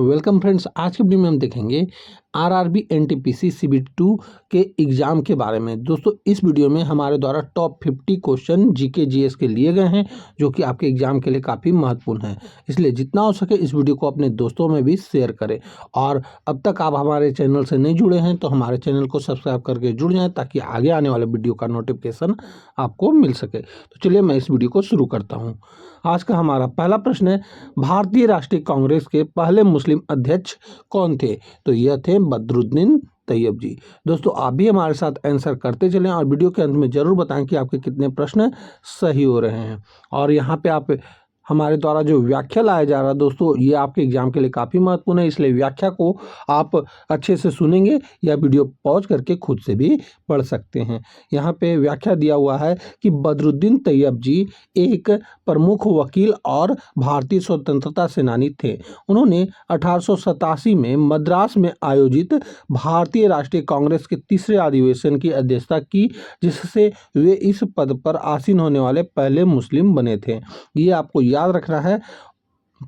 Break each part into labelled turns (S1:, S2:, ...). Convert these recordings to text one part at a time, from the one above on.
S1: Welcome friends. आज की video में हम देखेंगे आरआरबी एनटीपीसी सीबीटी 2 के एग्जाम के बारे में। दोस्तों, इस वीडियो में हमारे द्वारा टॉप 50 क्वेश्चन जीके जीएस के लिए गए हैं जो कि आपके एग्जाम के लिए काफ़ी महत्वपूर्ण है। इसलिए जितना हो सके इस वीडियो को अपने दोस्तों में भी शेयर करें। और अब तक आप हमारे चैनल से नहीं जुड़े हैं तो हमारे चैनल को सब्सक्राइब करके जुड़ जाएँ ताकि आगे आने वाले वीडियो का नोटिफिकेशन आपको मिल सके। तो चलिए मैं इस वीडियो को शुरू करता हूँ। आज का हमारा पहला प्रश्न है, भारतीय राष्ट्रीय कांग्रेस के पहले मुस्लिम अध्यक्ष कौन थे? तो यह थे बदरुद्दीन तैयब जी। दोस्तों, आप भी हमारे साथ आंसर करते चलें और वीडियो के अंत में जरूर बताएं कि आपके कितने प्रश्न सही हो रहे हैं। और यहाँ पे आप हमारे द्वारा जो व्याख्या लाया जा रहा है दोस्तों, ये आपके एग्जाम के लिए काफ़ी महत्वपूर्ण है, इसलिए व्याख्या को आप अच्छे से सुनेंगे या वीडियो पॉज करके खुद से भी पढ़ सकते हैं। यहाँ पे व्याख्या दिया हुआ है कि बदरुद्दीन तैयब जी एक प्रमुख वकील और भारतीय स्वतंत्रता सेनानी थे। उन्होंने 1887 में मद्रास में आयोजित भारतीय राष्ट्रीय कांग्रेस के तीसरे अधिवेशन की अध्यक्षता की, जिससे वे इस पद पर आसीन होने वाले पहले मुस्लिम बने थे। ये आपको याद रखना है।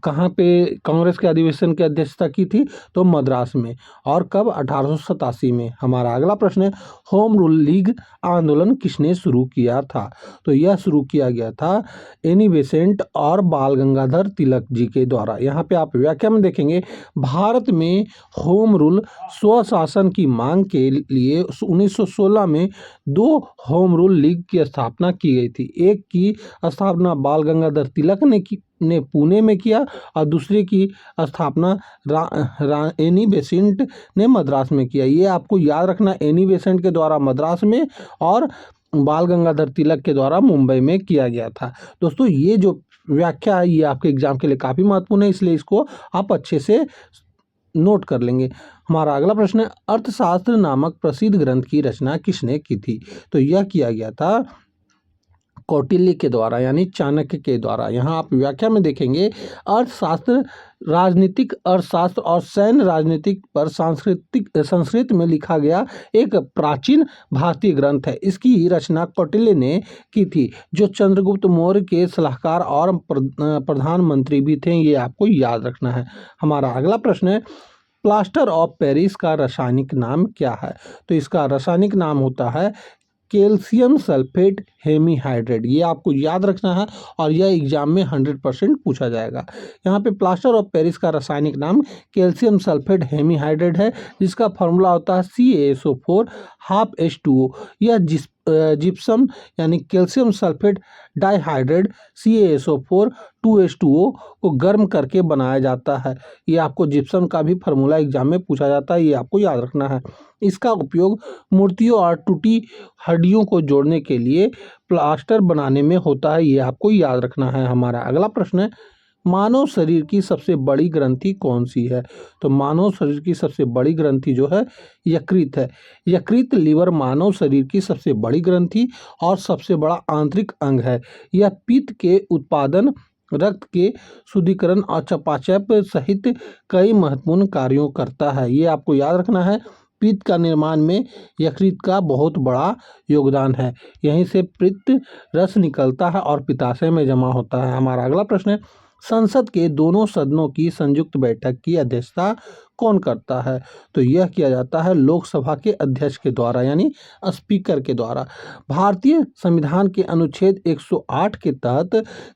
S1: कहाँ पे कांग्रेस के अधिवेशन की अध्यक्षता की थी? तो मद्रास में। और कब? 1887 में। हमारा अगला प्रश्न है, होम रूल लीग आंदोलन किसने शुरू किया था? तो यह शुरू किया गया था एनी बेसेंट और बाल गंगाधर तिलक जी के द्वारा। यहाँ पे आप व्याख्या में देखेंगे, भारत में होम रूल स्वशासन की मांग के लिए 1916 में दो होम रूल लीग की स्थापना की गई थी। एक की स्थापना बाल गंगाधर तिलक ने पुणे में किया और दूसरे की स्थापना एनी बेसेंट ने मद्रास में किया। ये आपको याद रखना, एनी बेसेंट के द्वारा मद्रास में और बाल गंगाधर तिलक के द्वारा मुंबई में किया गया था। दोस्तों, ये जो व्याख्या है ये आपके एग्जाम के लिए काफ़ी महत्वपूर्ण है, इसलिए इसको आप अच्छे से नोट कर लेंगे। हमारा अगला प्रश्न है, अर्थशास्त्र नामक प्रसिद्ध ग्रंथ की रचना किसने की थी? तो यह किया गया था कौटिल्य के द्वारा, यानी चाणक्य के द्वारा। यहाँ आप व्याख्या में देखेंगे, अर्थशास्त्र राजनीतिक अर्थशास्त्र और सैन्य राजनीतिक पर संस्कृत में लिखा गया एक प्राचीन भारतीय ग्रंथ है। इसकी रचना कौटिल्य ने की थी, जो चंद्रगुप्त मौर्य के सलाहकार और प्रधानमंत्री भी थे। ये आपको याद रखना है। हमारा अगला प्रश्न है, प्लास्टर ऑफ पेरिस का रासायनिक नाम क्या है? तो इसका रासायनिक नाम होता है कैल्शियम सल्फेट हेमीहाइड्रेट। ये आपको याद रखना है और यह एग्जाम में 100% पूछा जाएगा। यहाँ पे प्लास्टर ऑफ पेरिस का रासायनिक नाम कैल्शियम सल्फेट हेमीहाइड्रेट है, जिसका फॉर्मूला होता है CaSO4 हाफ H2O। यह जिप्सम यानी calcium sulphate dihydrate CaSO4 2H2O को गर्म करके बनाया जाता है। ये आपको जिप्सम का भी फार्मूला एग्जाम में पूछा जाता है, ये आपको याद रखना है। इसका उपयोग मूर्तियों और टूटी हड्डियों को जोड़ने के लिए प्लास्टर बनाने में होता है, ये आपको याद रखना है। हमारा अगला प्रश्न है, मानव शरीर की सबसे बड़ी ग्रंथि कौन सी है? तो मानव शरीर की सबसे बड़ी ग्रंथि जो है यकृत है। यकृत लीवर मानव शरीर की सबसे बड़ी ग्रंथि और सबसे बड़ा आंतरिक अंग है। यह पित्त के उत्पादन, रक्त के शुद्धिकरण और चयापचय सहित कई महत्वपूर्ण कार्यों करता है। ये आपको याद रखना है। पित्त का निर्माण में यकृत का बहुत बड़ा योगदान है। यहीं से पित्त रस निकलता है और पित्ताशय में जमा होता है। हमारा अगला प्रश्न है, संसद के दोनों सदनों की संयुक्त बैठक की अध्यक्षता कौन करता है? तो यह किया जाता है लोकसभा के अध्यक्ष के द्वारा, यानी स्पीकर के द्वारा। भारतीय संविधान के अनुच्छेद 108 के तहत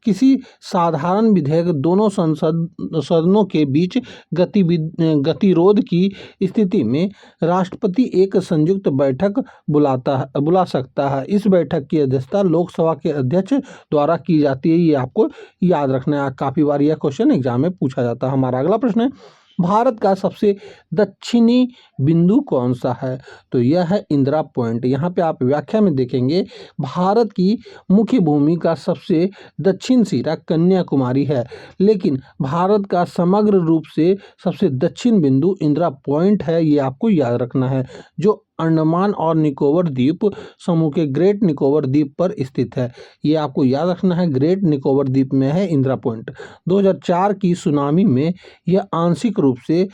S1: किसी साधारण विधेयक दोनों सदनों के बीच गतिरोध की स्थिति में राष्ट्रपति एक संयुक्त बैठक बुला सकता है। इस बैठक की अध्यक्षता लोकसभा के अध्यक्ष द्वारा की जाती है। ये आपको याद रखना है, काफ़ी बार यह क्वेश्चन एग्जाम में पूछा जाता है। हमारा अगला प्रश्न है, भारत का सबसे दक्षिणी बिंदु कौन सा है? तो यह है इंदिरा पॉइंट। यहाँ पे आप व्याख्या में देखेंगे, भारत की मुख्य भूमि का सबसे दक्षिण सिरा कन्याकुमारी है, लेकिन भारत का समग्र रूप से सबसे दक्षिण बिंदु इंदिरा पॉइंट है। ये आपको याद रखना है, जो अंडमान और निकोबार द्वीप समूह के ग्रेट निकोबार द्वीप पर स्थित है। ये आपको याद रखना है, ग्रेट निकोबार द्वीप में है इंदिरा पॉइंट। 2004 की सुनामी में यह आंशिक रूप से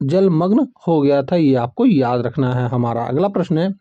S1: जलमग्न हो गया था। ये आपको याद रखना है। हमारा अगला प्रश्न है,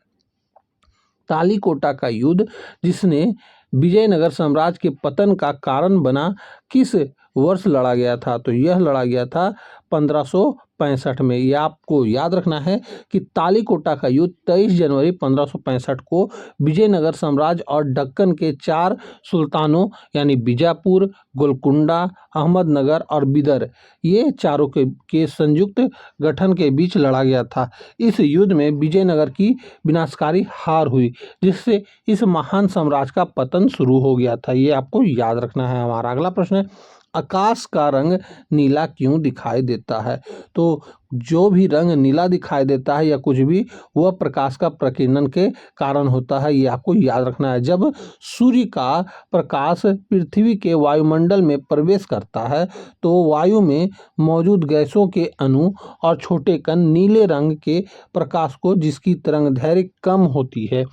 S1: तालीकोटा का युद्ध, जिसने विजयनगर साम्राज्य के पतन का कारण बना, किस वर्ष लड़ा गया था? तो यह लड़ा गया था 1565 में। यह आपको याद रखना है कि तालीकोटा का युद्ध 23 जनवरी 1565 को विजयनगर साम्राज्य और दक्कन के 4 सुल्तानों यानी बीजापुर, गोलकुंडा, अहमदनगर और बिदर, ये चारों के संयुक्त गठन के बीच लड़ा गया था। इस युद्ध में विजयनगर की विनाशकारी हार हुई, जिससे इस महान साम्राज्य का पतन शुरू हो गया था। ये आपको याद रखना है। हमारा अगला प्रश्न है, आकाश का रंग नीला क्यों दिखाई देता है? तो जो भी रंग नीला दिखाई देता है या कुछ भी, वह प्रकाश का प्रकीर्णन के कारण होता है। ये आपको याद रखना है। जब सूर्य का प्रकाश पृथ्वी के वायुमंडल में प्रवेश करता है तो वायु में मौजूद गैसों के अणु और छोटे कण नीले रंग के प्रकाश को, जिसकी तरंगदैर्घ्य कम होती है,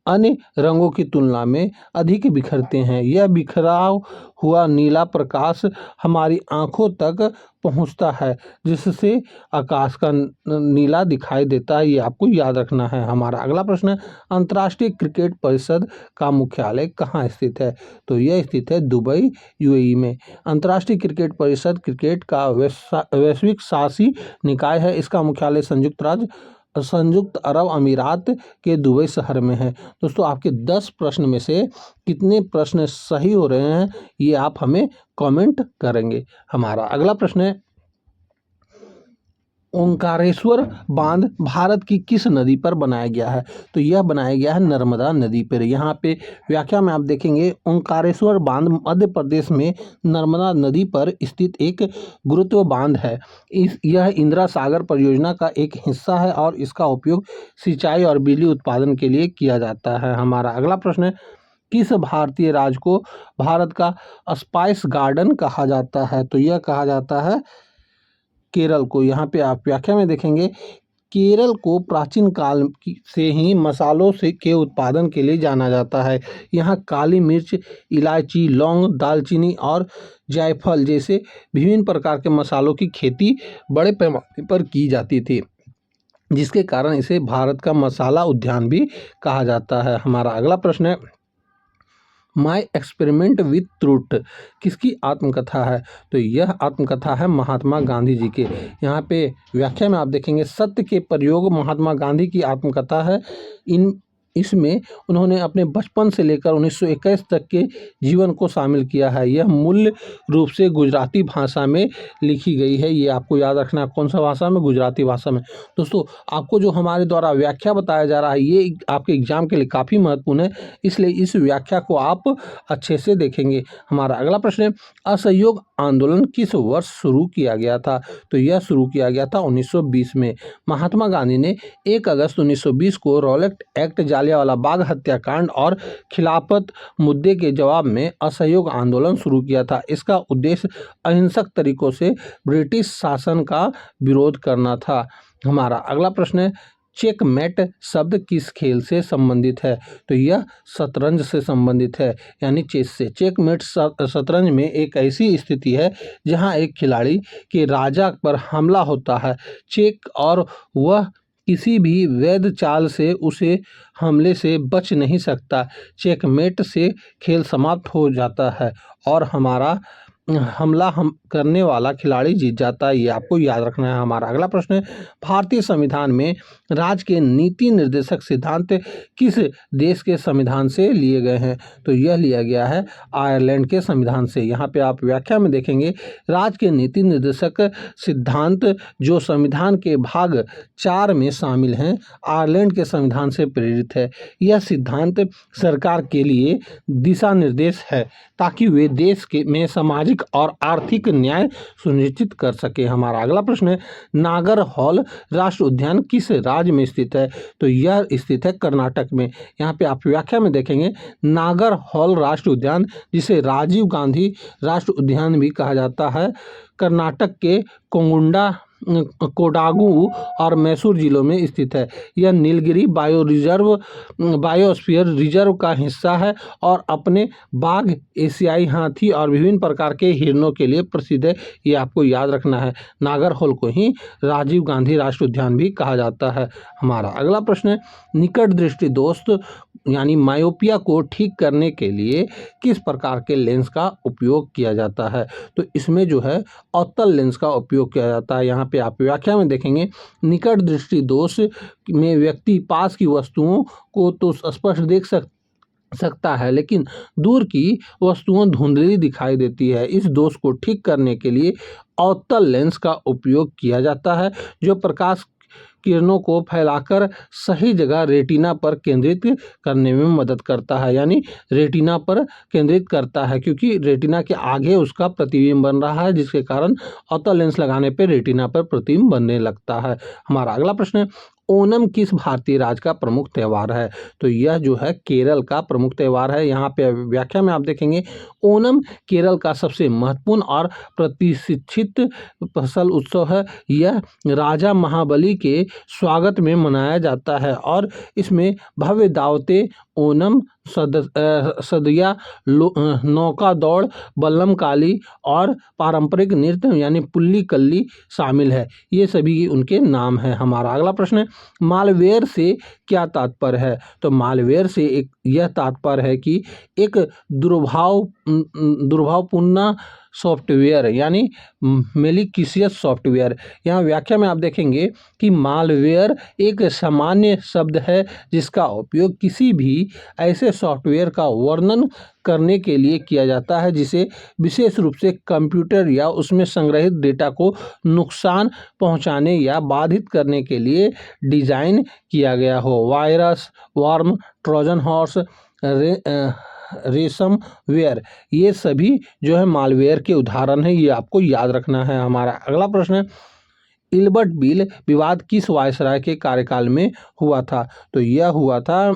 S1: अन्य रंगों की तुलना में अधिक बिखरते हैं। यह बिखराव हुआ नीला प्रकाश हमारी आंखों तक पहुंचता है, जिससे आकाश का नीला दिखाई देता है। ये आपको याद रखना है। हमारा अगला प्रश्न है, अंतर्राष्ट्रीय क्रिकेट परिषद का मुख्यालय कहाँ स्थित है? तो यह स्थित है दुबई, यूएई में। अंतर्राष्ट्रीय क्रिकेट परिषद क्रिकेट का वैश्विक शासी निकाय है। इसका मुख्यालय संयुक्त अरब अमीरात के दुबई शहर में है। दोस्तों, आपके 10 प्रश्न में से कितने प्रश्न सही हो रहे हैं, ये आप हमें कमेंट करेंगे। हमारा अगला प्रश्न है, ओंकारेश्वर बांध भारत की किस नदी पर बनाया गया है? तो यह बनाया गया है नर्मदा नदी पर। यहाँ पे व्याख्या में आप देखेंगे, ओंकारेश्वर बांध मध्य प्रदेश में नर्मदा नदी पर स्थित एक गुरुत्व बांध है। यह इंदिरा सागर परियोजना का एक हिस्सा है और इसका उपयोग सिंचाई और बिजली उत्पादन के लिए किया जाता है। हमारा अगला प्रश्न है, किस भारतीय राज्य को भारत का स्पाइस गार्डन कहा जाता है? तो यह कहा जाता है केरल को। यहाँ पे आप व्याख्या में देखेंगे, केरल को प्राचीन काल से ही मसालों के उत्पादन के लिए जाना जाता है। यहाँ काली मिर्च, इलायची, लौंग, दालचीनी और जायफल जैसे विभिन्न प्रकार के मसालों की खेती बड़े पैमाने पर की जाती थी, जिसके कारण इसे भारत का मसाला उद्यान भी कहा जाता है। हमारा अगला प्रश्न है, माई एक्सपेरिमेंट विथ ट्रूथ किसकी आत्मकथा है? तो यह आत्मकथा है महात्मा गांधी जी के। यहाँ पे व्याख्या में आप देखेंगे, सत्य के प्रयोग महात्मा गांधी की आत्मकथा है। इसमें उन्होंने अपने बचपन से लेकर 1921 तक के जीवन को शामिल किया है। यह मूल रूप से गुजराती भाषा में लिखी गई है। ये आपको याद रखना है। कौन सा भाषा में? गुजराती भाषा में। दोस्तों, आपको जो हमारे द्वारा व्याख्या बताया जा रहा है, ये आपके एग्जाम के लिए काफ़ी महत्वपूर्ण है, इसलिए इस व्याख्या को आप अच्छे से देखेंगे। हमारा अगला प्रश्न है, असहयोग आंदोलन किस वर्ष शुरू किया गया था? तो यह शुरू किया गया था 1920 में। महात्मा गांधी ने 1 अगस्त 1920 को रॉलेट एक्ट, जालियांवाला बाग हत्याकांड और खिलाफत मुद्दे के जवाब में असहयोग आंदोलन शुरू किया था। इसका उद्देश्य अहिंसक तरीकों से ब्रिटिश शासन का विरोध करना था। हमारा अगला प्रश्न है, चेकमेट शब्द किस खेल से संबंधित है? तो यह शतरंज से संबंधित है, यानी चेस से। चेकमेट शतरंज में एक ऐसी स्थिति है जहां एक खिलाड़ी के राजा पर हमला होता है चेक, और वह किसी भी वैध चाल से उसे हमले से बच नहीं सकता। चेकमेट से खेल समाप्त हो जाता है और हमारा हमला करने वाला खिलाड़ी जीत जाता है। ये आपको याद रखना है। हमारा अगला प्रश्न है, भारतीय संविधान में राज्य के नीति निर्देशक सिद्धांत किस देश के संविधान से लिए गए हैं? तो यह लिया गया है आयरलैंड के संविधान से। यहाँ पे आप व्याख्या में देखेंगे, राज्य के नीति निर्देशक सिद्धांत जो संविधान के भाग 4 में शामिल हैं, आयरलैंड के संविधान से प्रेरित है। यह सिद्धांत सरकार के लिए दिशा निर्देश है ताकि वे देश में सामाजिक और आर्थिक न्याय सुनिश्चित कर सके। हमारा अगला प्रश्न है, नागर हॉल राष्ट्रीय उद्यान किस राज्य में स्थित है? तो यह स्थित है कर्नाटक में। यहाँ पे आप व्याख्या में देखेंगे, नागर हॉल राष्ट्रीय उद्यान, जिसे राजीव गांधी राष्ट्रीय उद्यान भी कहा जाता है, कर्नाटक के कोडागु और मैसूर जिलों में स्थित है। यह नीलगिरी बायोस्फीयर रिजर्व का हिस्सा है और अपने बाघ, एशियाई हाथी और विभिन्न प्रकार के हिरणों के लिए प्रसिद्ध है। ये आपको याद रखना है। नागरहोल को ही राजीव गांधी राष्ट्रीय उद्यान भी कहा जाता है। हमारा अगला प्रश्न है, निकट दृष्टि दोष यानी मायोपिया को ठीक करने के लिए किस प्रकार के लेंस का उपयोग किया जाता है? तो इसमें जो है अवतल लेंस का उपयोग किया जाता है। यहाँ पे आप व्याख्या में देखेंगे, निकट दृष्टि दोष में व्यक्ति पास की वस्तुओं को तो स्पष्ट देख सकता है, लेकिन दूर की वस्तुएं धुंधली दिखाई देती है। इस दोष को ठीक करने के लिए अवतल लेंस का उपयोग किया जाता है, जो प्रकाश किरणों को फैलाकर सही जगह रेटिना पर केंद्रित करने में मदद करता है। यानी रेटिना पर केंद्रित करता है, क्योंकि रेटिना के आगे उसका प्रतिबिंब बन रहा है, जिसके कारण अवतल लेंस लगाने पर रेटिना पर प्रतिबिंब बनने लगता है। हमारा अगला प्रश्न है, ओणम किस भारतीय राज्य का प्रमुख त्यौहार है? तो यह जो है केरल का प्रमुख त्यौहार है। यहाँ पे व्याख्या में आप देखेंगे, ओणम केरल का सबसे महत्वपूर्ण और प्रतिष्ठित फसल उत्सव है। यह राजा महाबली के स्वागत में मनाया जाता है और इसमें भव्य दावतें, ओणम सदिया, नौका दौड़, बल्लम काली और पारंपरिक नृत्य यानी पुल्ली कल्ली शामिल है। ये सभी उनके नाम हैं। हमारा अगला प्रश्न है, मालवेयर से क्या तात्पर्य है? तो मालवेयर से एक यह तात्पर्य है कि एक दुर्भावपूर्ण सॉफ्टवेयर यानी मेलिकिशियस सॉफ्टवेयर। यहाँ व्याख्या में आप देखेंगे कि मालवेयर एक सामान्य शब्द है जिसका उपयोग किसी भी ऐसे सॉफ्टवेयर का वर्णन करने के लिए किया जाता है जिसे विशेष रूप से कंप्यूटर या उसमें संग्रहित डेटा को नुकसान पहुंचाने या बाधित करने के लिए डिजाइन किया गया हो। वायरस, वर्म, ट्रोजन हॉर्स, रेसमवेयर, ये सभी जो है मालवेयर के उदाहरण है। ये आपको याद रखना है। हमारा अगला प्रश्न है, इल्बर्ट बिल विवाद किस वायसराय के कार्यकाल में हुआ था? तो यह हुआ था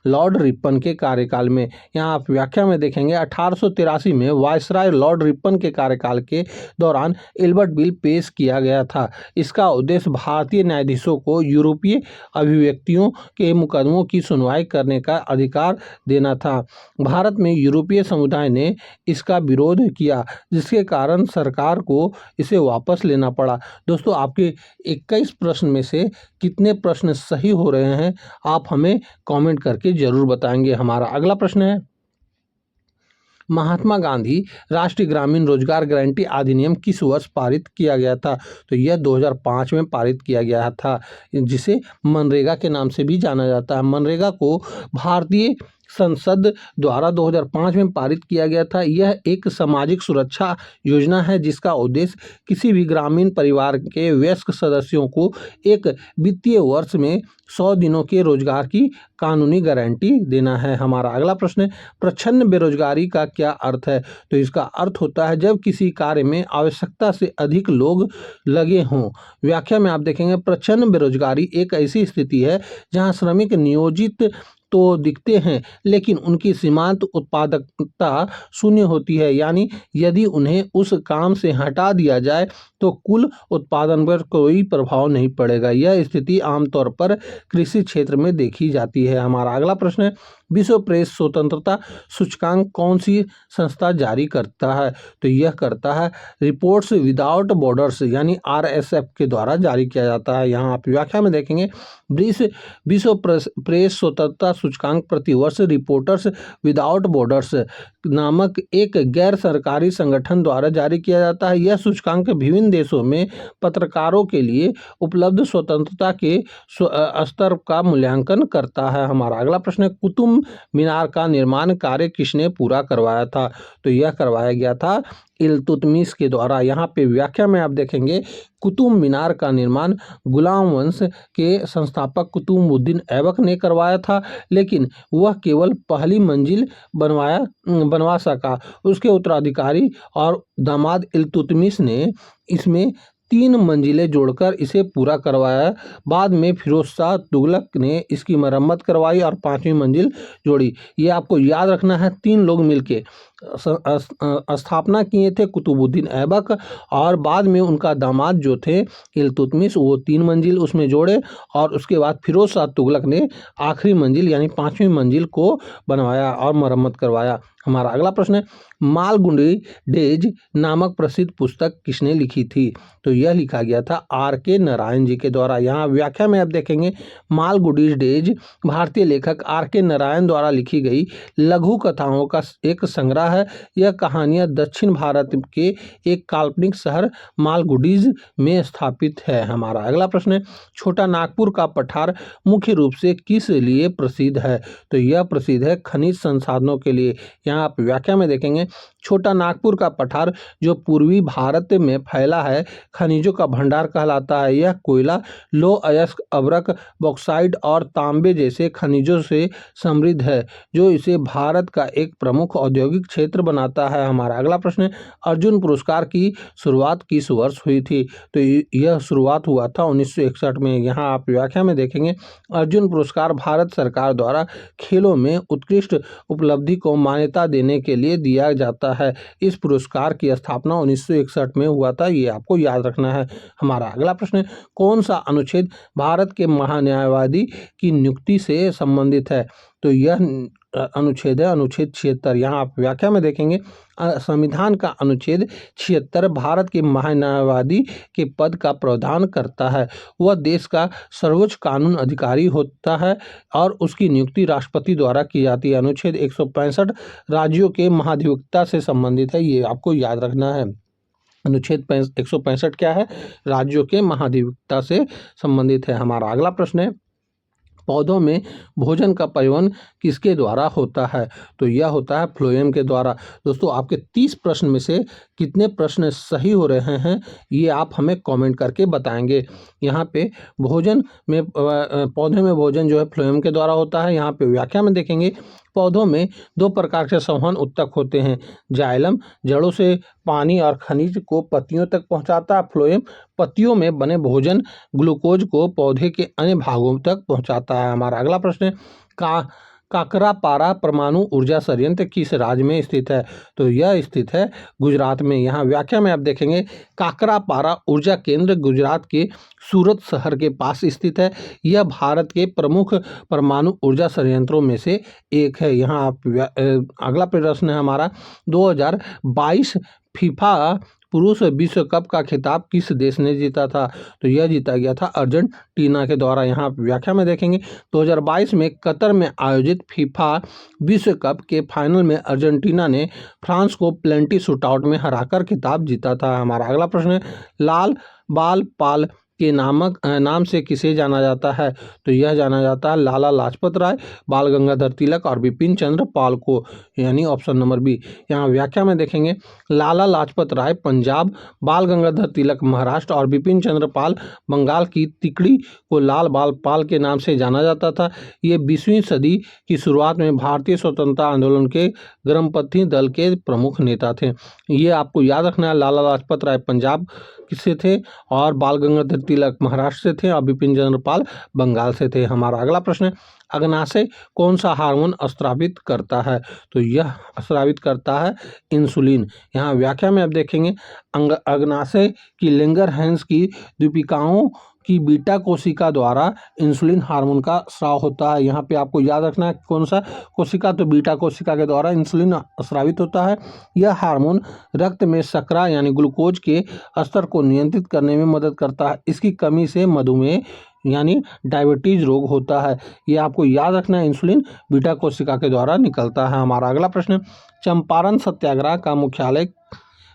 S1: लॉर्ड रिपन के कार्यकाल में। यहाँ आप व्याख्या में देखेंगे, 1883 में वायसराय लॉर्ड रिपन के कार्यकाल के दौरान इल्बर्ट बिल पेश किया गया था। इसका उद्देश्य भारतीय न्यायाधीशों को यूरोपीय अभिव्यक्तियों के मुकदमों की सुनवाई करने का अधिकार देना था। भारत में यूरोपीय समुदाय ने इसका विरोध किया, जिसके कारण सरकार को इसे वापस लेना पड़ा। दोस्तों, आपके 21 प्रश्न में से कितने प्रश्न सही हो रहे हैं आप हमें कमेंट करके जरूर बताएंगे। हमारा अगला प्रश्न है, महात्मा गांधी राष्ट्रीय ग्रामीण रोजगार गारंटी अधिनियम किस वर्ष पारित किया गया था? तो यह 2005 में पारित किया गया था, जिसे मनरेगा के नाम से भी जाना जाता है। मनरेगा को भारतीय संसद द्वारा 2005 में पारित किया गया था। यह एक सामाजिक सुरक्षा योजना है जिसका उद्देश्य किसी भी ग्रामीण परिवार के वयस्क सदस्यों को एक वित्तीय वर्ष में 100 दिनों के रोजगार की कानूनी गारंटी देना है। हमारा अगला प्रश्न है, प्रच्छन्न बेरोजगारी का क्या अर्थ है? तो इसका अर्थ होता है जब किसी कार्य में आवश्यकता से अधिक लोग लगे हों। व्याख्या में आप देखेंगे, प्रच्छन्न बेरोजगारी एक ऐसी स्थिति है जहां श्रमिक नियोजित तो दिखते हैं लेकिन उनकी सीमांत उत्पादकता शून्य होती है। यानी यदि उन्हें उस काम से हटा दिया जाए तो कुल उत्पादन पर कोई प्रभाव नहीं पड़ेगा। यह स्थिति आमतौर पर कृषि क्षेत्र में देखी जाती है। हमारा अगला प्रश्न है, विश्व प्रेस स्वतंत्रता सूचकांक कौन सी संस्था जारी करता है? तो यह करता है रिपोर्ट्स विदाउट बॉर्डर्स यानी RSF के द्वारा जारी किया जाता है। यहाँ आप व्याख्या में देखेंगे, विश्व प्रेस स्वतंत्रता सूचकांक प्रतिवर्ष रिपोर्टर्स विदाउट बॉर्डर्स नामक एक गैर सरकारी संगठन द्वारा जारी किया जाता है। यह सूचकांक विभिन्न देशों में पत्रकारों के लिए उपलब्ध स्वतंत्रता के स्तर का मूल्यांकन करता है। हमारा अगला प्रश्न है, कुतुब मीनार का निर्माण कार्य किसने पूरा करवाया था? तो यह करवाया गया था इल्तुतमिश के द्वारा। यहाँ पे व्याख्या में आप देखेंगे, कुतुब मीनार का निर्माण गुलाम वंश के संस्थापक कुतुबुद्दीन ऐबक ने करवाया था, लेकिन वह केवल पहली मंजिल बनवा सका। उसके उत्तराधिकारी और दामाद इल्तुतमिश ने इसमें 3 मंजिलें जोड़कर इसे पूरा करवाया। बाद में फिरोज शाह तुगलक ने इसकी मरम्मत करवाई और 5वीं मंजिल जोड़ी। ये आपको याद रखना है, 3 लोग मिलके स्थापना किए थे कुतुबुद्दीन ऐबक, और बाद में उनका दामाद जो थे इल्तुतमिश, वो 3 मंजिल उसमें जोड़े, और उसके बाद फिरोज शाह तुगलक ने आखिरी मंजिल यानी 5वीं मंजिल को बनवाया और मरम्मत करवाया। हमारा अगला प्रश्न है, मालगुडी डेज नामक प्रसिद्ध पुस्तक किसने लिखी थी? तो यह लिखा गया था R.K. नारायण जी के द्वारा। यहाँ व्याख्या में आप देखेंगे, मालगुडी डेज भारतीय लेखक R.K. नारायण द्वारा लिखी गई लघु कथाओं का एक संग्रह है। यह कहानियाँ दक्षिण भारत के एक काल्पनिक शहर मालगुडीज में स्थापित है। हमारा अगला प्रश्न है, छोटा नागपुर का पठार मुख्य रूप से किस लिए प्रसिद्ध है? तो यह प्रसिद्ध है खनिज संसाधनों के लिए। यहाँ आप व्याख्या में देखेंगे, छोटा नागपुर का पठार जो पूर्वी भारत में फैला है, खनिजों का भंडार कहलाता है। यह कोयला, लौह अयस्क, अभ्रक, बॉक्साइट और तांबे जैसे खनिजों से समृद्ध है, जो इसे भारत का एक प्रमुख औद्योगिक क्षेत्र बनाता है। हमारा अगला प्रश्न है, अर्जुन पुरस्कार की शुरुआत किस वर्ष हुई थी? तो यह शुरुआत हुआ था 1961 में। यहाँ आप व्याख्या में देखेंगे, अर्जुन पुरस्कार भारत सरकार द्वारा खेलों में उत्कृष्ट उपलब्धि को मान्यता देने के लिए दिया जाता है। इस पुरस्कार की स्थापना 1961 में हुआ था, ये आपको याद रखना है। हमारा अगला प्रश्न है, कौन सा अनुच्छेद भारत के महान्यायवादी की नियुक्ति से संबंधित है? तो यह अनुच्छेद है अनुच्छेद 76। यहाँ आप व्याख्या में देखेंगे, संविधान का अनुच्छेद 76 भारत के महान्यायवादी के पद का प्रावधान करता है। वह देश का सर्वोच्च कानून अधिकारी होता है और उसकी नियुक्ति राष्ट्रपति द्वारा की जाती है। अनुच्छेद 165 राज्यों के महाधिवक्ता से संबंधित है, ये आपको याद रखना है। अनुच्छेद 165 क्या है? राज्यों के महाधिवक्ता से संबंधित है। हमारा अगला प्रश्न है, पौधों में भोजन का परिवहन किसके द्वारा होता है? तो यह होता है फ्लोएम के द्वारा। दोस्तों, आपके 30 प्रश्न में से कितने प्रश्न सही हो रहे हैं, ये आप हमें कमेंट करके बताएंगे। यहाँ पे भोजन में पौधे में भोजन जो है फ्लोएम के द्वारा होता है। यहाँ पे व्याख्या में देखेंगे, पौधों में 2 प्रकार के संवहन उत्तक होते हैं। जाइलम जड़ों से पानी और खनिज को पत्तियों तक पहुँचाता है। फ्लोएम पत्तियों में बने भोजन ग्लूकोज को पौधे के अन्य भागों तक पहुँचाता है। हमारा अगला प्रश्न है, काकरापारा परमाणु ऊर्जा संयंत्र किस राज्य में स्थित है? तो यह स्थित है गुजरात में। यहाँ व्याख्या में आप देखेंगे, काकरापारा ऊर्जा केंद्र गुजरात के सूरत शहर के पास स्थित है। यह भारत के प्रमुख परमाणु ऊर्जा संयंत्रों में से एक है। यहाँ आप अगला प्रश्न है हमारा, 2022 फीफा पुरुष विश्व कप का खिताब किस देश ने जीता था? तो यह जीता गया था अर्जेंटीना के द्वारा। यहाँ आप व्याख्या में देखेंगे, 2022 में कतर में आयोजित फीफा विश्व कप के फाइनल में अर्जेंटीना ने फ्रांस को पेनल्टी शूटआउट में हराकर खिताब जीता था। हमारा अगला प्रश्न है, लाल बाल पाल के नाम से किसे जाना जाता है? तो यह जाना जाता है लाला लाजपत राय, बाल गंगाधर तिलक और बिपिन चंद्र पाल को, यानी ऑप्शन नंबर बी। यहाँ व्याख्या में देखेंगे, लाला लाजपत राय पंजाब, बाल गंगाधर तिलक महाराष्ट्र और बिपिन चंद्र पाल बंगाल की तिकड़ी को लाल बाल पाल के नाम से जाना जाता था। ये 20वीं सदी की शुरुआत में भारतीय स्वतंत्रता आंदोलन के गर्मपंथी दल के प्रमुख नेता थे। ये आपको याद रखना है, लाला लाजपत राय पंजाब से थे और बाल गंगाधर तिलक महाराष्ट्र से थे और बिपिन चंद्र पाल बंगाल से थे। हमारा अगला प्रश्न है, अग्नाशय कौन सा हार्मोन स्रावित करता है? तो यह स्रावित करता है इंसुलिन। यहाँ व्याख्या में आप देखेंगे, अग्नाशय की लेंगरहैंस की दीपिकाओं की बीटा कोशिका द्वारा इंसुलिन हार्मोन का स्राव होता है। यहाँ पे आपको याद रखना है कौन सा कोशिका, तो बीटा कोशिका के द्वारा इंसुलिन स्रावित होता है। यह हार्मोन रक्त में शर्करा यानी ग्लूकोज के स्तर को नियंत्रित करने में मदद करता है। इसकी कमी से मधुमेह यानी डायबिटीज रोग होता है। ये आपको याद रखना है, इंसुलिन बीटा कोशिका के द्वारा निकलता है। हमारा अगला प्रश्न, चंपारण सत्याग्रह का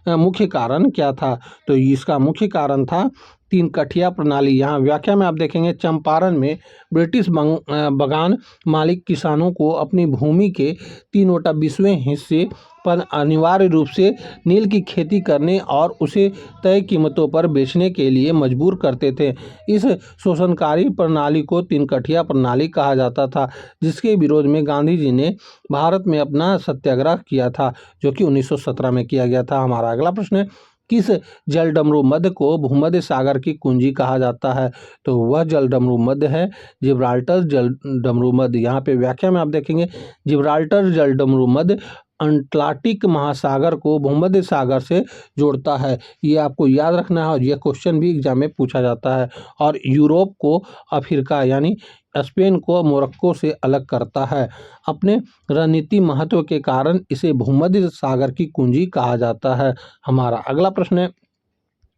S1: मुख्य कारण क्या था? तो इसका मुख्य कारण था 3 कठिया प्रणाली। यहाँ व्याख्या में आप देखेंगे, चंपारण में ब्रिटिश बागान मालिक किसानों को अपनी भूमि के 3/20वें हिस्से पर अनिवार्य रूप से नील की खेती करने और उसे तय कीमतों पर बेचने के लिए मजबूर करते थे। इस शोषणकारी प्रणाली को 3 कठिया प्रणाली कहा जाता था, जिसके विरोध में गांधी जी ने भारत में अपना सत्याग्रह किया था, जो कि 1917 में किया गया था। हमारा अगला प्रश्न है, किस जलडमरू मध्य को भूमध्य सागर की कुंजी कहा जाता है? तो वह जलडमरू मध्य है जिब्राल्टर जलडमरू मध्य। यहाँ पे व्याख्या में आप देखेंगे, जिब्राल्टर जलडमरू मध्य अटलांटिक महासागर को भूमध्य सागर से जोड़ता है। ये आपको याद रखना है और यह क्वेश्चन भी एग्जाम में पूछा जाता है। और यूरोप को अफ्रीका यानी स्पेन को मोरक्को से अलग करता है। अपने रणनीति महत्व के कारण इसे भूमध्य सागर की कुंजी कहा जाता है। हमारा अगला प्रश्न है,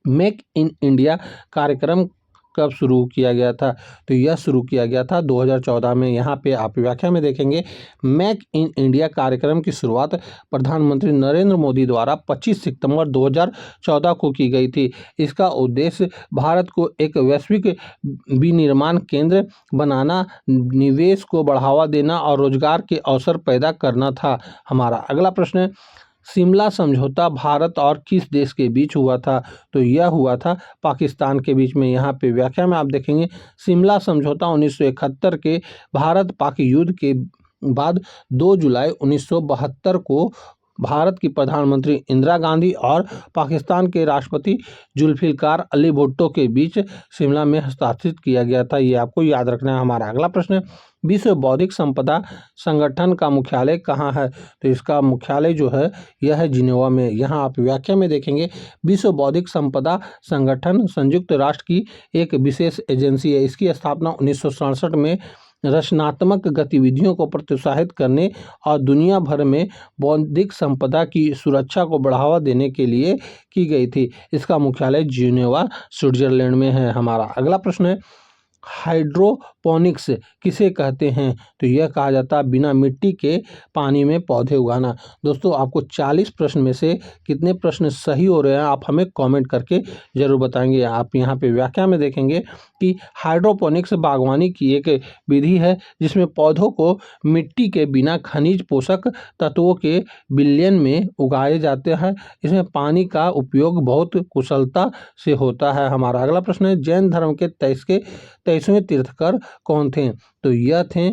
S1: मेक इन इंडिया कार्यक्रम कब शुरू किया गया था? तो यह शुरू किया गया था 2014 में। यहाँ पे आप व्याख्या में देखेंगे, मेक इन इंडिया कार्यक्रम की शुरुआत प्रधानमंत्री नरेंद्र मोदी द्वारा 25 सितंबर 2014 को की गई थी। इसका उद्देश्य भारत को एक वैश्विक विनिर्माण केंद्र बनाना, निवेश को बढ़ावा देना और रोजगार के अवसर पैदा करना था। हमारा अगला प्रश्न है, शिमला समझौता भारत और किस देश के बीच हुआ था? तो यह हुआ था पाकिस्तान के बीच में। यहाँ पे व्याख्या में आप देखेंगे, शिमला समझौता 1971 के भारत पाक युद्ध के बाद 2 जुलाई 1972 को भारत की प्रधानमंत्री इंदिरा गांधी और पाकिस्तान के राष्ट्रपति जुल्फिकार अली भुट्टो के बीच शिमला में हस्ताक्षरित किया गया था। ये आपको याद रखना है। हमारा अगला प्रश्न है, विश्व बौद्धिक संपदा संगठन का मुख्यालय कहाँ है? तो इसका मुख्यालय जो है यह है जिनेवा में। यहाँ आप व्याख्या में देखेंगे, विश्व बौद्धिक संपदा संगठन संयुक्त राष्ट्र की एक विशेष एजेंसी है। इसकी स्थापना 1967 में रचनात्मक गतिविधियों को प्रोत्साहित करने और दुनिया भर में बौद्धिक संपदा की सुरक्षा को बढ़ावा देने के लिए की गई थी। इसका मुख्यालय जिनेवा स्विट्जरलैंड में है। हमारा अगला प्रश्न है, हाइड्रोपोनिक्स किसे कहते हैं? तो यह कहा जाता है बिना मिट्टी के पानी में पौधे उगाना। दोस्तों, आपको 40 प्रश्न में से कितने प्रश्न सही हो रहे हैं आप हमें कमेंट करके जरूर बताएंगे। आप यहाँ पे व्याख्या में देखेंगे कि हाइड्रोपोनिक्स बागवानी की एक विधि है जिसमें पौधों को मिट्टी के बिना खनिज पोषक तत्वों के विलयन में उगाए जाते हैं। इसमें पानी का उपयोग बहुत कुशलता से होता है। हमारा अगला प्रश्न है, जैन धर्म के 23वें तीर्थकर कौन थे? तो यह थे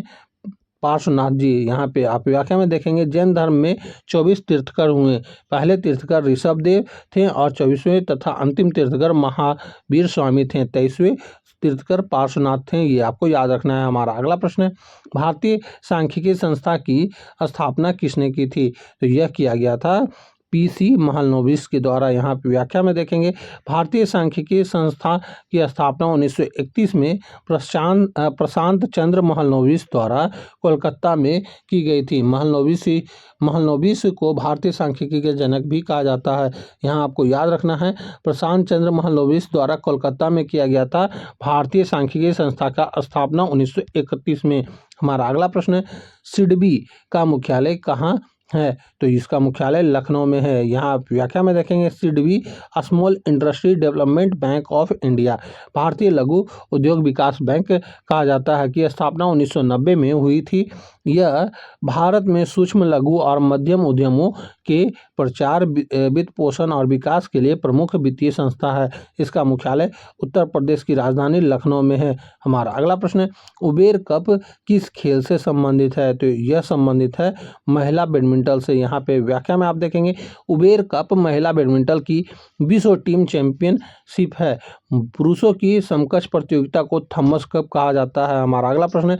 S1: पार्श्वनाथ जी। यहाँ पे आप व्याख्या में देखेंगे, जैन धर्म में 24 तीर्थकर हुए। पहले तीर्थकर ऋषभदेव थे और 24वें तथा अंतिम तीर्थकर महावीर स्वामी थे। 23वें तीर्थकर पार्श्वनाथ थे। ये आपको याद रखना है। हमारा अगला प्रश्न है, भारतीय सांख्यिकी संस्था की स्थापना किसने की थी? तो यह किया गया था PC महलनोबिस के द्वारा। यहाँ पे व्याख्या में देखेंगे, भारतीय सांख्यिकी संस्था की स्थापना 1931 में प्रशांत चंद्र महलनोबिस द्वारा कोलकाता में की गई थी। महलनोबिस को भारतीय सांख्यिकी के जनक भी कहा जाता है। यहाँ आपको याद रखना है, प्रशांत चंद्र महलनोबिस द्वारा कोलकाता में किया गया था भारतीय सांख्यिकी संस्था का स्थापना 1931 में। हमारा अगला प्रश्न है, सिडबी का मुख्यालय कहाँ है? तो इसका मुख्यालय लखनऊ में है। यहाँ आप व्याख्या में देखेंगे, SIDBI small industry development bank of India, भारतीय लघु उद्योग विकास बैंक कहा जाता है, की स्थापना 1990 में हुई थी। यह भारत में सूक्ष्म लघु और मध्यम उद्यमों के प्रचार, वित्त पोषण और विकास के लिए प्रमुख वित्तीय संस्था है। इसका मुख्यालय उत्तर प्रदेश की राजधानी लखनऊ में है। हमारा अगला प्रश्न है, उबेर कप किस खेल से संबंधित है? तो यह संबंधित है महिला बैडमिंटन से। यहाँ पे व्याख्या में आप देखेंगे, उबेर कप महिला बैडमिंटन की विश्व टीम चैंपियनशिप है। पुरुषों की समकक्ष प्रतियोगिता को थॉमस कप कहा जाता है। हमारा अगला प्रश्न है,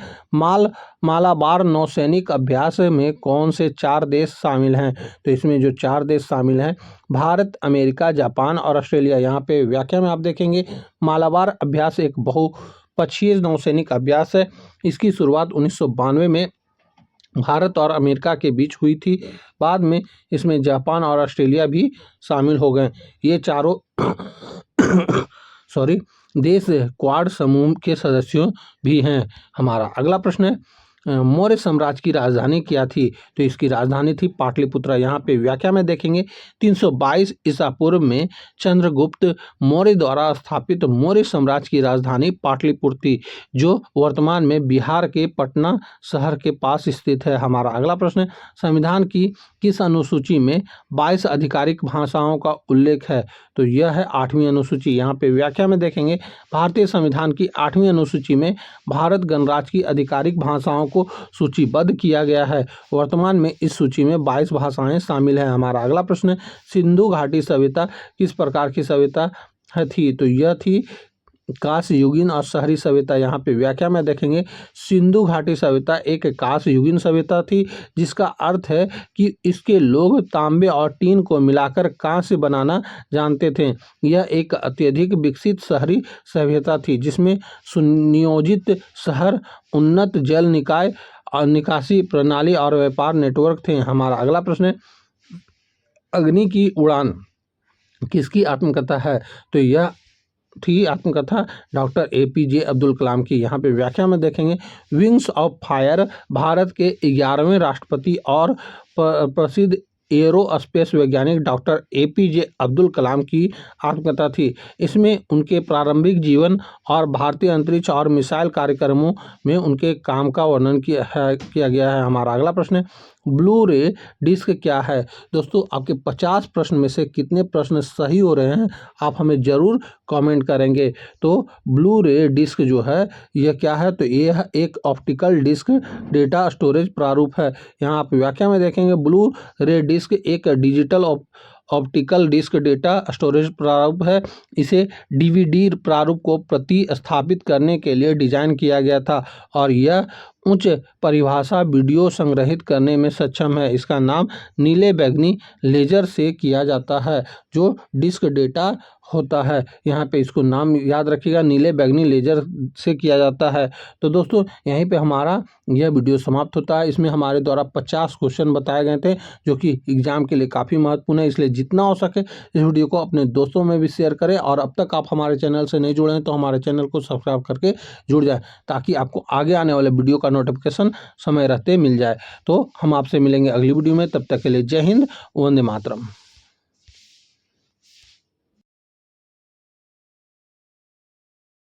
S1: मालाबार नौसैनिक अभ्यास में कौन से 4 देश शामिल हैं? तो इसमें जो 4 देश शामिल हैं, भारत, अमेरिका, जापान और ऑस्ट्रेलिया। यहाँ पे व्याख्या में आप देखेंगे, मालाबार अभ्यास एक बहुपक्षीय नौसैनिक अभ्यास है। इसकी शुरुआत 1992 में भारत और अमेरिका के बीच हुई थी। बाद में इसमें जापान और ऑस्ट्रेलिया भी शामिल हो गए। ये चारों देश क्वाड समूह के सदस्यों भी हैं। हमारा अगला प्रश्न है, मौर्य साम्राज्य की राजधानी क्या थी? तो इसकी राजधानी थी पाटलिपुत्र। यहाँ पे व्याख्या में देखेंगे, 322 ईसा पूर्व में चंद्रगुप्त मौर्य द्वारा स्थापित मौर्य साम्राज्य की राजधानी पाटलिपुत्र थी, जो वर्तमान में बिहार के पटना शहर के पास स्थित है। हमारा अगला प्रश्न है, संविधान की किस अनुसूची में 22 आधिकारिक भाषाओं का उल्लेख है? तो यह है 8वीं अनुसूची। यहाँ पे व्याख्या में देखेंगे, भारतीय संविधान की 8वीं अनुसूची में भारत गणराज्य की आधिकारिक भाषाओं को सूचीबद्ध किया गया है। वर्तमान में इस सूची में 22 भाषाएं शामिल हैं। हमारा अगला प्रश्न है, सिंधु घाटी सभ्यता किस प्रकार की सभ्यता थी? तो यह थी कांस्य युगीन और शहरी सभ्यता। यहाँ पे व्याख्या में देखेंगे सिंधु घाटी सभ्यता एक कांस्य युगीन सभ्यता थी, जिसका अर्थ है कि इसके लोग तांबे और टीन को मिलाकर कांस्य बनाना जानते थे। यह एक अत्यधिक विकसित शहरी सभ्यता थी, जिसमें सुनियोजित शहर, उन्नत जल निकाय और निकासी प्रणाली और व्यापार नेटवर्क थे। हमारा अगला प्रश्न है, अग्नि की उड़ान किसकी आत्मकथा है? तो यह थी आत्मकथा डॉक्टर APJ अब्दुल कलाम की। यहाँ पे व्याख्या में देखेंगे विंग्स ऑफ फायर भारत के 11वें राष्ट्रपति और प्रसिद्ध एरोस्पेस वैज्ञानिक डॉक्टर APJ अब्दुल कलाम की आत्मकथा थी। इसमें उनके प्रारंभिक जीवन और भारतीय अंतरिक्ष और मिसाइल कार्यक्रमों में उनके काम का वर्णन किया गया है। हमारा अगला प्रश्न है, ब्लू रे डिस्क क्या है? दोस्तों, आपके 50 प्रश्न में से कितने प्रश्न सही हो रहे हैं आप हमें ज़रूर कमेंट करेंगे। तो ब्लू रे डिस्क जो है यह क्या है? तो यह एक ऑप्टिकल डिस्क डेटा स्टोरेज प्रारूप है। यहाँ आप व्याख्या में देखेंगे ब्लू रे डिस्क एक digital optical disc data storage प्रारूप है। इसे DVD प्रारूप को प्रतिस्थापित करने के लिए डिजाइन किया गया था और यह उच्च परिभाषा वीडियो संग्रहित करने में सक्षम है। इसका नाम नीले बैंगनी लेजर से किया जाता है, जो डिस्क डेटा होता है। यहाँ पे इसको नाम याद रखिएगा, नीले बैंगनी लेजर से किया जाता है। तो दोस्तों, यहीं पे हमारा यह वीडियो समाप्त होता है। इसमें हमारे द्वारा 50 क्वेश्चन बताए गए थे, जो कि एग्जाम के लिए काफ़ी महत्वपूर्ण है। इसलिए जितना हो सके इस वीडियो को अपने दोस्तों में भी शेयर करें, और अब तक आप हमारे चैनल से नहीं जुड़े हैं तो हमारे चैनल को सब्सक्राइब करके जुड़ जाए, ताकि आपको आगे आने वाले वीडियो का नोटिफिकेशन समय रहते मिल जाए। तो हम आपसे मिलेंगे अगली वीडियो में, तब तक के लिए जय हिंद, वंदे मातरम।